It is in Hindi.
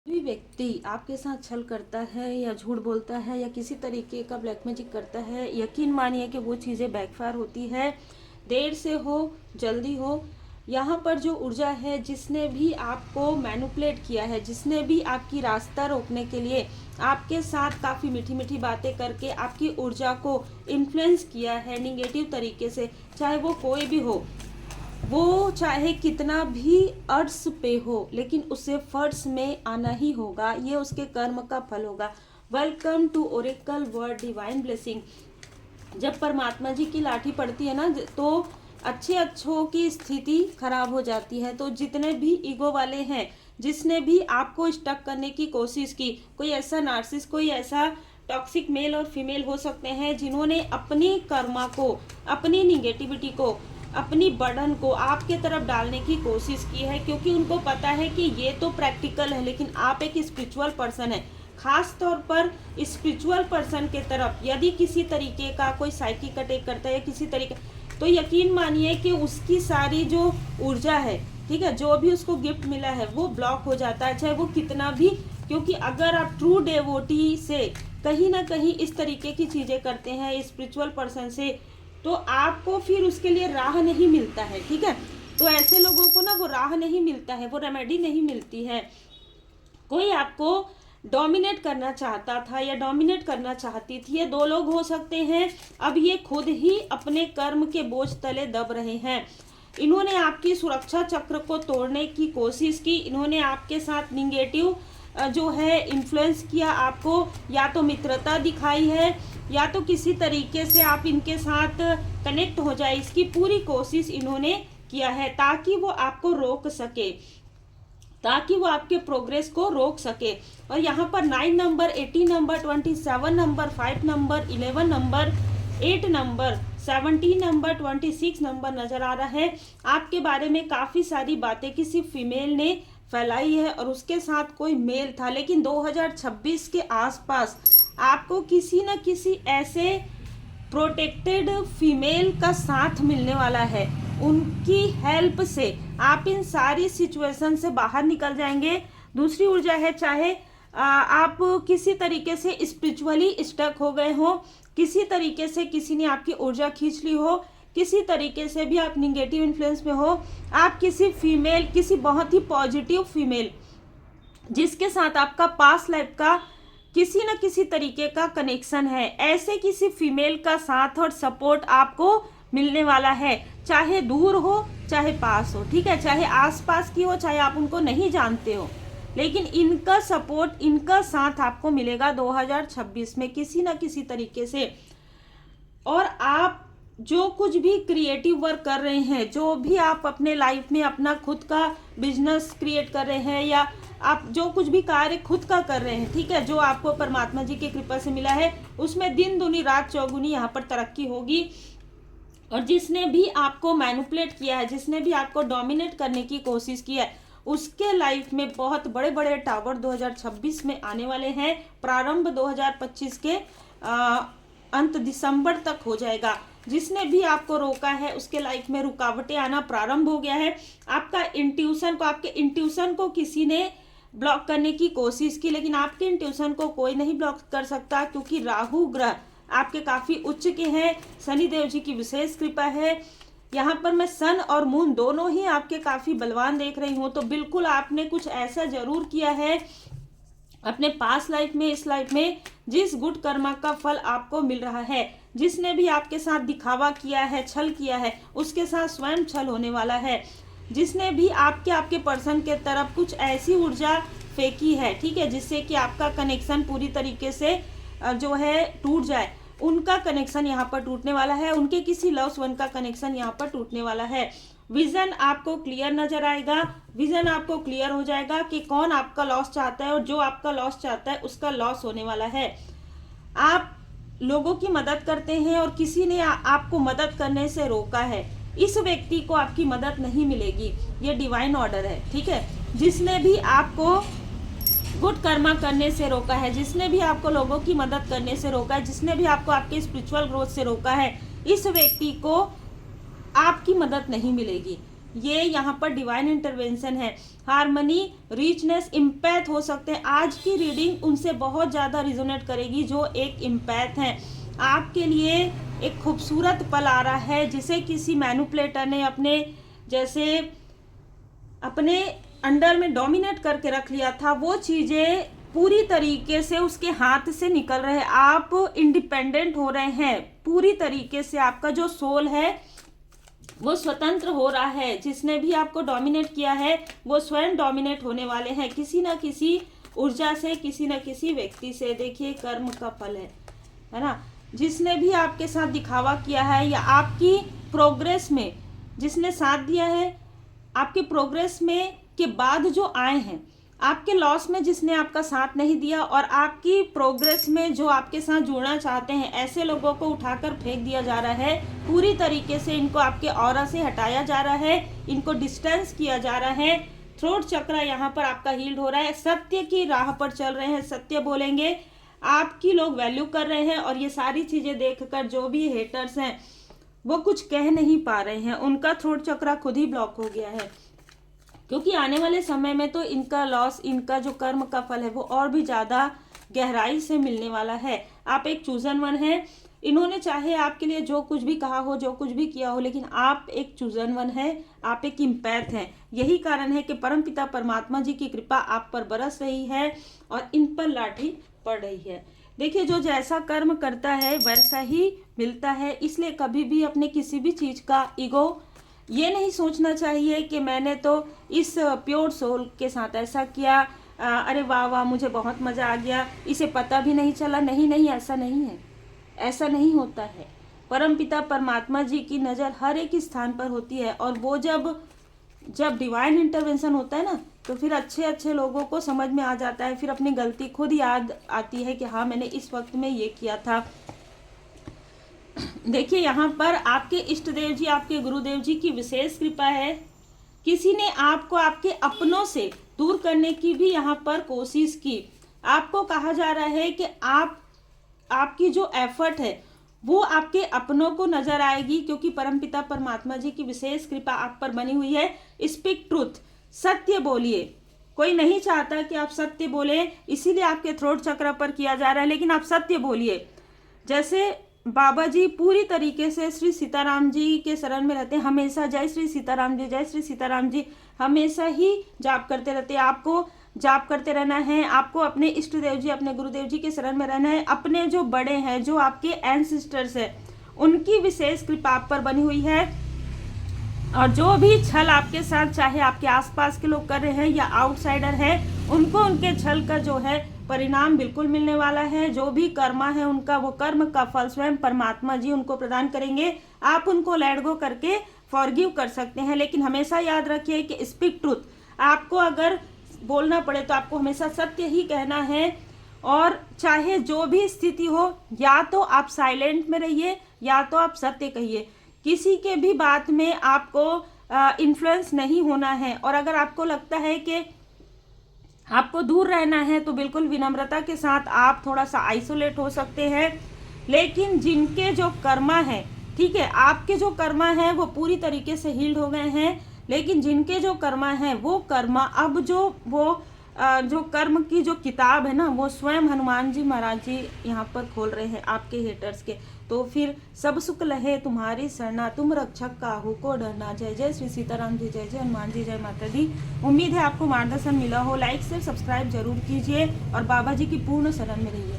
कोई व्यक्ति आपके साथ छल करता है या झूठ बोलता है या किसी तरीके का ब्लैक मैजिक करता है, यकीन मानिए कि वो चीज़ें बैकफायर होती है। देर से हो जल्दी हो, यहाँ पर जो ऊर्जा है, जिसने भी आपको मैनिपुलेट किया है, जिसने भी आपकी रास्ता रोकने के लिए आपके साथ काफ़ी मीठी मीठी बातें करके आपकी ऊर्जा को इन्फ्लुएंस किया है निगेटिव तरीके से, चाहे वो कोई भी हो, वो चाहे कितना भी अर्श पे हो, लेकिन उसे फर्श में आना ही होगा। ये उसके कर्म का फल होगा। Welcome to oracle word divine blessing. जब परमात्मा जी की लाठी पड़ती है ना, तो अच्छों की स्थिति खराब हो जाती है। तो जितने भी ईगो वाले हैं, जिसने भी आपको स्टक करने की कोशिश की, कोई ऐसा नार्सिस, कोई ऐसा टॉक्सिक मेल और फीमेल हो सकते हैं जिन्होंने अपनी कर्मा को, अपनी निगेटिविटी को, अपनी बर्डन को आपके तरफ डालने की कोशिश की है, क्योंकि उनको पता है कि ये तो प्रैक्टिकल है, लेकिन आप एक स्पिरिचुअल पर्सन है। खास तौर पर स्पिरिचुअल पर्सन के तरफ यदि किसी तरीके का कोई साइकिक अटैक करता है या किसी तरीके, तो यकीन मानिए कि उसकी सारी जो ऊर्जा है, ठीक है, जो भी उसको गिफ्ट मिला है वो ब्लॉक हो जाता है, चाहे वो कितना भी। क्योंकि अगर आप ट्रू डेवोटी से कहीं ना कहीं इस तरीके की चीज़ें करते हैं स्पिरिचुअल पर्सन से, तो आपको फिर उसके लिए राह नहीं मिलता है, ठीक है। तो ऐसे लोगों को ना वो राह नहीं मिलता है, वो रेमेडी नहीं मिलती है। कोई आपको डोमिनेट करना चाहता था या डोमिनेट करना चाहती थी, ये दो लोग हो सकते हैं। अब ये खुद ही अपने कर्म के बोझ तले दब रहे हैं। इन्होंने आपकी सुरक्षा चक्र को तोड़ने की कोशिश की। इन्होंने आपके साथ निगेटिव जो है इन्फ्लुएंस किया, आपको या तो मित्रता दिखाई है या तो किसी तरीके से आप इनके साथ कनेक्ट हो जाए, इसकी पूरी कोशिश इन्होंने किया है, ताकि वो आपको रोक सके, ताकि वो आपके प्रोग्रेस को रोक सके। और यहाँ पर 9 number, 18 number, 27 number, 5 number, 11 number, 8 number, 17 number, 26 number नजर आ रहा है। आपके बारे में काफ़ी सारी बातें किसी फीमेल ने फैलाई है और उसके साथ कोई मेल था, लेकिन 2026 के आसपास आपको किसी न किसी ऐसे प्रोटेक्टेड फीमेल का साथ मिलने वाला है। उनकी हेल्प से आप इन सारी सिचुएशन से बाहर निकल जाएंगे। दूसरी ऊर्जा है, चाहे आप किसी तरीके से स्पिरिचुअली स्टक हो गए हो, किसी तरीके से किसी ने आपकी ऊर्जा खींच ली हो, किसी तरीके से भी आप निगेटिव इन्फ्लुएंस में हो, आप किसी फीमेल, किसी बहुत ही पॉजिटिव फीमेल जिसके साथ आपका पास्ट लाइफ का किसी न किसी तरीके का कनेक्शन है, ऐसे किसी फीमेल का साथ और सपोर्ट आपको मिलने वाला है। चाहे दूर हो चाहे पास हो, ठीक है, चाहे आसपास की हो चाहे आप उनको नहीं जानते हो, लेकिन इनका सपोर्ट, इनका साथ आपको मिलेगा 2026 में किसी न किसी तरीके से। और आप जो कुछ भी क्रिएटिव वर्क कर रहे हैं, जो भी आप अपने लाइफ में अपना खुद का बिजनेस क्रिएट कर रहे हैं, या आप जो कुछ भी कार्य खुद का कर रहे हैं, ठीक है, जो आपको परमात्मा जी की कृपा से मिला है, उसमें दिन दुनी रात चौगुनी यहाँ पर तरक्की होगी। और जिसने भी आपको मैनिपुलेट किया है, जिसने भी आपको डोमिनेट करने की कोशिश की है, उसके लाइफ में बहुत बड़े बड़े टावर 2026 में आने वाले हैं। प्रारंभ 2025 के अंत दिसंबर तक हो जाएगा। जिसने भी आपको रोका है उसके लाइफ में रुकावटें आना प्रारंभ हो गया है। आपका इंट्यूशन को, आपके इंट्यूशन को किसी ने ब्लॉक करने की कोशिश की, लेकिन आपके इंट्यूशन को कोई नहीं ब्लॉक कर सकता, क्योंकि राहु ग्रह आपके काफ़ी उच्च के हैं। शनिदेव जी की विशेष कृपा है। यहाँ पर मैं सन और मून दोनों ही आपके काफ़ी बलवान देख रही हूँ। तो बिल्कुल आपने कुछ ऐसा जरूर किया है अपने पास लाइफ में, इस लाइफ में, जिस गुड कर्मा का फल आपको मिल रहा है। जिसने भी आपके साथ दिखावा किया है, छल किया है, उसके साथ स्वयं छल होने वाला है। जिसने भी आपके पर्सन के तरफ कुछ ऐसी ऊर्जा फेंकी है, ठीक है, जिससे कि आपका कनेक्शन पूरी तरीके से जो है टूट जाए, उनका कनेक्शन यहाँ पर टूटने वाला है। उनके किसी लव्स वन का कनेक्शन यहाँ पर टूटने वाला है। विजन आपको क्लियर नजर आएगा। विजन आपको क्लियर हो जाएगा कि कौन आपका लॉस चाहता है और जो आपका लॉस चाहता है उसका लॉस होने वाला है। आप लोगों की मदद करते हैं और किसी ने आपको मदद करने से रोका है, इस व्यक्ति को आपकी मदद नहीं मिलेगी। ये डिवाइन ऑर्डर है, ठीक है। जिसने भी आपको गुड कर्मा करने से रोका है, जिसने भी आपको लोगों की मदद करने से रोका है, जिसने भी आपको आपके स्पिरिचुअल ग्रोथ से रोका है, इस व्यक्ति को आपकी मदद नहीं मिलेगी। ये यहाँ पर डिवाइन इंटरवेंशन है। हार्मनी, रिचनेस, इम्पैथ हो सकते हैं। आज की रीडिंग उनसे बहुत ज़्यादा रिजोनेट करेगी जो एक इम्पैथ हैं। आपके लिए एक खूबसूरत पल आ रहा है जिसे किसी मैनिपुलेटर ने अपने अंडर में डोमिनेट करके रख लिया था, वो चीज़ें पूरी तरीके से उसके हाथ से निकल रहे हैं। आप इंडिपेंडेंट हो रहे हैं पूरी तरीके से। आपका जो सोल है वो स्वतंत्र हो रहा है। जिसने भी आपको डोमिनेट किया है वो स्वयं डोमिनेट होने वाले हैं किसी ना किसी ऊर्जा से, किसी ना किसी व्यक्ति से। देखिए कर्म का फल है ना। जिसने भी आपके साथ दिखावा किया है या आपकी प्रोग्रेस में जिसने साथ दिया है, आपके प्रोग्रेस में के बाद जो आए हैं, आपके लॉस में जिसने आपका साथ नहीं दिया और आपकी प्रोग्रेस में जो आपके साथ जुड़ना चाहते हैं, ऐसे लोगों को उठाकर फेंक दिया जा रहा है पूरी तरीके से। इनको आपके ऑरा से हटाया जा रहा है, इनको डिस्टेंस किया जा रहा है। थ्रोट चक्र यहाँ पर आपका हील्ड हो रहा है। सत्य की राह पर चल रहे हैं, सत्य बोलेंगे, आपकी लोग वैल्यू कर रहे हैं। और ये सारी चीज़ें देखकर जो भी हेटर्स हैं वो कुछ कह नहीं पा रहे हैं, उनका थ्रोट चक्र खुद ही ब्लॉक हो गया है। क्योंकि आने वाले समय में तो इनका लॉस, इनका जो कर्म का फल है वो और भी ज़्यादा गहराई से मिलने वाला है। आप एक चूजन वन हैं। इन्होंने चाहे आपके लिए जो कुछ भी कहा हो, जो कुछ भी किया हो, लेकिन आप एक चूजन वन है, आप एक इम्पैथ हैं। यही कारण है कि परमपिता परमात्मा जी की कृपा आप पर बरस रही है और इन पर लाठी पड़ रही है। देखिए जो जैसा कर्म करता है वैसा ही मिलता है। इसलिए कभी भी अपने किसी भी चीज़ का ईगो ये नहीं सोचना चाहिए कि मैंने तो इस प्योर सोल के साथ ऐसा किया, अरे वाह वाह मुझे बहुत मज़ा आ गया, इसे पता भी नहीं चला। नहीं नहीं, ऐसा नहीं है, ऐसा नहीं होता है। परमपिता परमात्मा जी की नज़र हर एक स्थान पर होती है और वो जब डिवाइन इंटरवेंशन होता है ना, तो फिर अच्छे अच्छे लोगों को समझ में आ जाता है। फिर अपनी गलती खुद याद आती है कि हाँ मैंने इस वक्त में ये किया था। देखिए यहाँ पर आपके इष्ट देव जी, आपके गुरुदेव जी की विशेष कृपा है। किसी ने आपको आपके अपनों से दूर करने की भी यहाँ पर कोशिश की। आपको कहा जा रहा है कि आपकी जो एफर्ट है वो आपके अपनों को नजर आएगी, क्योंकि परमपिता परमात्मा जी की विशेष कृपा आप पर बनी हुई है। स्पीक ट्रूथ, सत्य बोलिए। कोई नहीं चाहता कि आप सत्य बोले, इसीलिए आपके थ्रोट चक्र पर किया जा रहा है, लेकिन आप सत्य बोलिए। जैसे बाबा जी पूरी तरीके से श्री सीताराम जी के शरण में रहते हैं, हमेशा जय श्री सीताराम जी, जय श्री सीताराम जी हमेशा ही जाप करते रहते हैं। आपको जाप करते रहना है, आपको अपने इष्ट देव जी, अपने गुरुदेव जी के शरण में रहना है। अपने जो बड़े हैं, जो आपके एंसेस्टर्स हैं, उनकी विशेष कृपा आप पर बनी हुई है। और जो भी छल आपके साथ, चाहे आपके आसपास के लोग कर रहे हैं या आउटसाइडर है, उनको उनके छल का जो है परिणाम बिल्कुल मिलने वाला है। जो भी कर्मा है उनका, वो कर्म का फल स्वयं परमात्मा जी उनको प्रदान करेंगे। आप उनको लेट गो करके फॉरगिव कर सकते हैं, लेकिन हमेशा याद रखिए कि स्पीक ट्रूथ। आपको अगर बोलना पड़े तो आपको हमेशा सत्य ही कहना है। और चाहे जो भी स्थिति हो, या तो आप साइलेंट में रहिए या तो आप सत्य कहिए। किसी के भी बात में आपको इन्फ्लुएंस नहीं होना है। और अगर आपको लगता है कि आपको दूर रहना है तो बिल्कुल विनम्रता के साथ आप थोड़ा सा आइसोलेट हो सकते हैं। लेकिन जिनके जो कर्मा है, ठीक है, आपके जो कर्मा है वो पूरी तरीके से हील्ड हो गए हैं, लेकिन जिनके जो कर्मा है वो कर्मा अब जो कर्म की जो किताब है ना, वो स्वयं हनुमान जी महाराज जी यहाँ पर खोल रहे हैं आपके हेटर्स के। तो फिर सब सुख लहे तुम्हारी सरना, तुम रक्षक काहू को डरना। जय जय श्री सीताराम जी, जय जय हनुमान जी, जय माता दी। उम्मीद है आपको मार्गदर्शन मिला हो। लाइक शेयर सब्सक्राइब जरूर कीजिए और बाबा जी की पूर्ण शरण में रहिए।